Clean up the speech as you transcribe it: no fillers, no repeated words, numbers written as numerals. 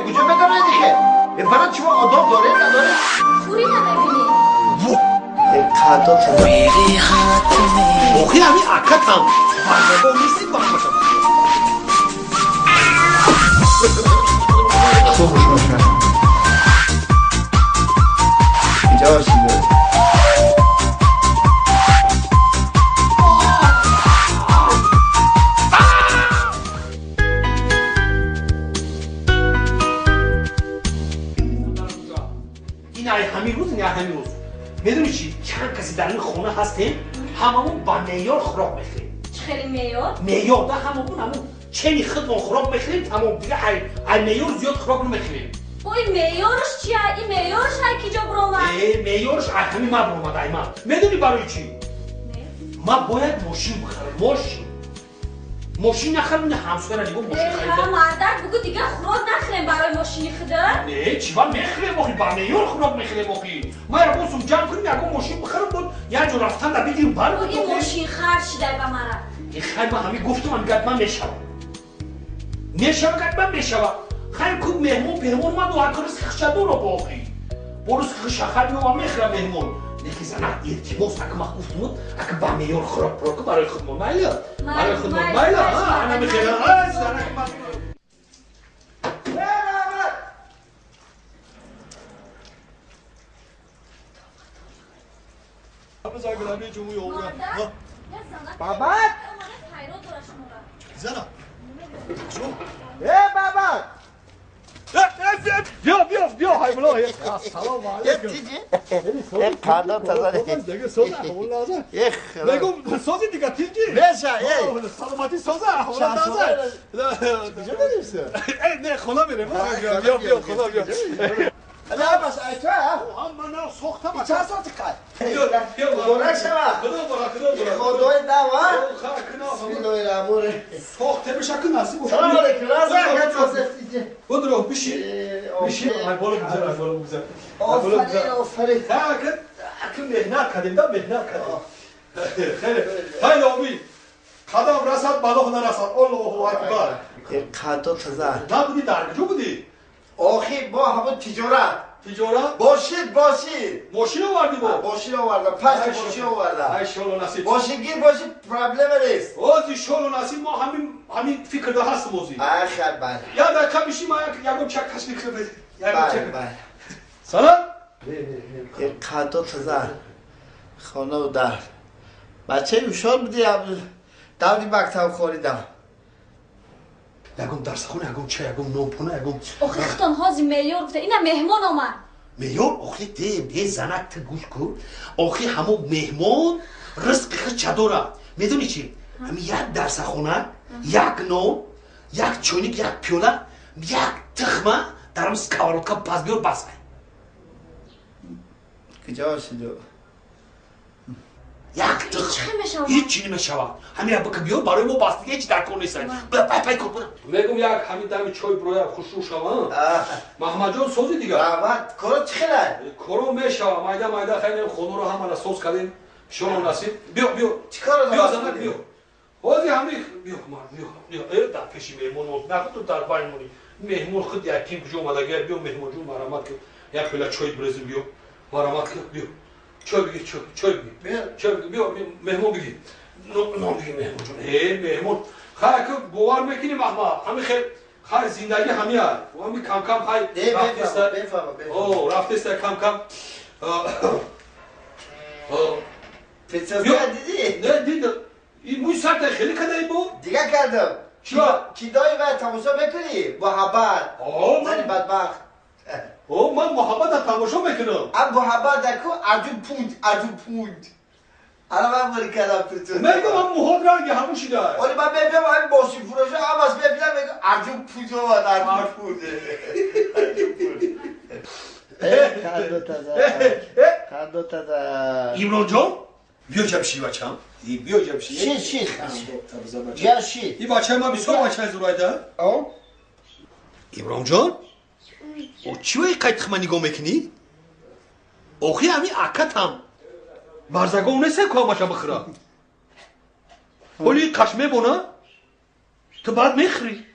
کجا بداره دیگه فرات شما آداب داره نداره خوری نمیبینی کادو اوخی همی اکتم بازگاه نیستید با هم شما خوب شما اینجا باشید همین روز نه همین روز میدونی چی چند کسی در این خونه هستیم هممون با معیار خوراک میخوریم خیلی معیار معیار ده هممون چنی خدمون خوراک میخوریم تمام دیگه ای معیار زیاد خوراک نمیخوریم این معیارش چیه این معیارش هر کجا برآمد معیارش همین ما برآمد ای من میدونی برای چی ما باید ماشین بخرم ماشین نخرم نه همسر نگو ماشین خریدم مادر بگو دیگه خوراک نخوریم برای ماشین خدا نه چیوان میخوریم آخی با معیار خوراک میخوریم آخی ما رو بوسم جمع کنیم یکو ماشین بخرم بود یه جور رفتن در بیدیم بر بود این ماشین خرج شده به مرا این خیلی من همین گفتم من گفتم میشوم گفتم میشوم خیلی خوب مهمون ما دو هکرس خشدو رو باخی برس خشخر میوام میخرم مهمون لیکن زنه ارتباط اگه ما گفتم اگه با معیار خوراک پروک برای خودمون مایل برای خودمون مایل انا میخوام ای زنه ما بذار گلابی جمهوری عمره بابا زنا بابا بیا حیولا سلام علیکم یک کاردان تازه دیگه سوزه اول لازم نگم سوزی دیگه تیجی بشه سلامتی سوزه اول لازم نه خونه میرم بیا خونه بیا نه بس ایتو اما نه سوختم چه ساعتی قد بیا برای شما خدای دوا بسم الله الرحمن سوخته بشه که نصیب سلام علیکم لازم بدرو بشی ای بالا بگذار آفرین اکل مهنت کردیم دا مهنت کردیم خیلی آبی قدم رسد بالا نرسد الله اکبر کادو تازه نبودی در کجا بودی؟ آخی با همون تجارت باشید ماشین آوردی با؟ ماشین آوردم پس ماشین آوردم ای شال و نصیب ماشین گیر باشید پرابلم نیست اوزی شال و نصیب ما همین فکر ده هست موزی آخر بله یا در کمیشی ما یکم چک تشنیک بده بله سلام یک کادو تازه خانه و در بچه هوشیار بودی دادی مکتب خوریدم یکم درس خونه یکم چه یکم نوپونه یکم آخه ختم هازی معیار گفته اینا مهمان آمد میور آخی ده زنک تا گوش کن آخی همون مهمان رزق چادره میدونی چی همین یک درس خونه یک نون یک چونیک یک پیوله یک تخمه در هم سکاوراتکا پس بیار بس کجا شدو یک تخمه هیچی نمیشود همین ابا که بیار برای ما بس دیگه هیچ در کن نیستن پای کن میگم یک همین دم چای برای خوشو شوم محمد جان سوزی دیگه بعد کارو چخله کارو میشوم مایده خیلی خونو رو هم را سوز کردیم شما نصیب بیا چیکار بیا زنک بیا بازی همین بیا ای در پیشی مهمون نخود تو در باین مونی مهمون خود یکیم کجا اومده گیر بیا مهمون جون مرامت کن یک پله چای برزیم بیا مرامت کن بیا چای بگیر بیا مهمون بگیر نام بگیر مهمون جون مهمون خیلی که باور میکنی محمد همین خیلی زندگی همین هست و همین کم خیلی رفتیسته کم پیتزا دیدی؟ نه دیدم این موی سرت خیلی کده ای بود؟ دیگه کردم چرا؟ چیدایی و تماشا بکنی محبت زنی بدبخت من محبت در تماشا میکنم محبت دکو ارجون پوند الان من باری کردم پیتزا میگم من محاد رنگی همون شده ولی من ببینم همین باشی فروشه هم از ببینم میگم ارجون پوند آمد ارجون پوند کادو تازه ایمران جان بیا جمشی بچم بیا جمشی شیر یا شیر این بچه ما بسیار بچه زورایده ایمران جان او چی وی قید خمه نگاه میکنی؟ اوخی همی اکت هم برزگاه نیست که همشا بخوره ولی قشمه بونه تو بعد میخری